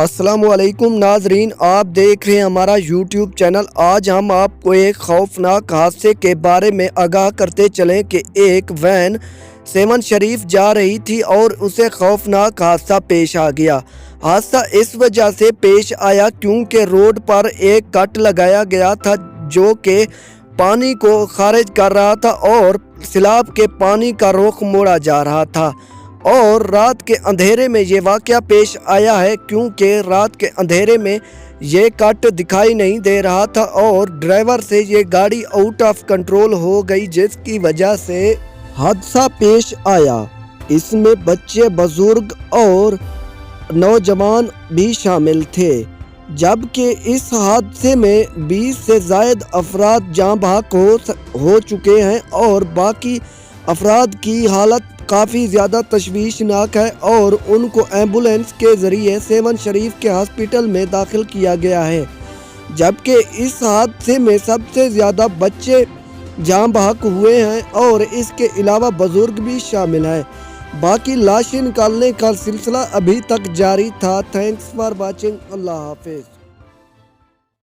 السلام علیکم ناظرین، آپ دیکھ رہے ہیں ہمارا یوٹیوب چینل۔ آج ہم آپ کو ایک خوفناک حادثے کے بارے میں آگاہ کرتے چلیں کہ ایک وین سیون شریف جا رہی تھی اور اسے خوفناک حادثہ پیش آ گیا۔ حادثہ اس وجہ سے پیش آیا کیونکہ روڈ پر ایک کٹ لگایا گیا تھا جو کہ پانی کو خارج کر رہا تھا اور سیلاب کے پانی کا رخ موڑا جا رہا تھا، اور رات کے اندھیرے میں یہ واقعہ پیش آیا ہے کیونکہ رات کے اندھیرے میں یہ کٹ دکھائی نہیں دے رہا تھا اور ڈرائیور سے یہ گاڑی آؤٹ آف کنٹرول ہو گئی، جس کی وجہ سے حادثہ پیش آیا۔ اس میں بچے، بزرگ اور نوجوان بھی شامل تھے، جبکہ اس حادثے میں 20 سے زائد افراد جاں بحق ہو چکے ہیں اور باقی افراد کی حالت کافی زیادہ تشویشناک ہے اور ان کو ایمبولینس کے ذریعے سیون شریف کے ہاسپٹل میں داخل کیا گیا ہے، جبکہ اس حادثے میں سب سے زیادہ بچے جاں بحق ہوئے ہیں اور اس کے علاوہ بزرگ بھی شامل ہیں۔ باقی لاشیں نکالنے کا سلسلہ ابھی تک جاری تھا۔ Thanks for watching. اللہ حافظ۔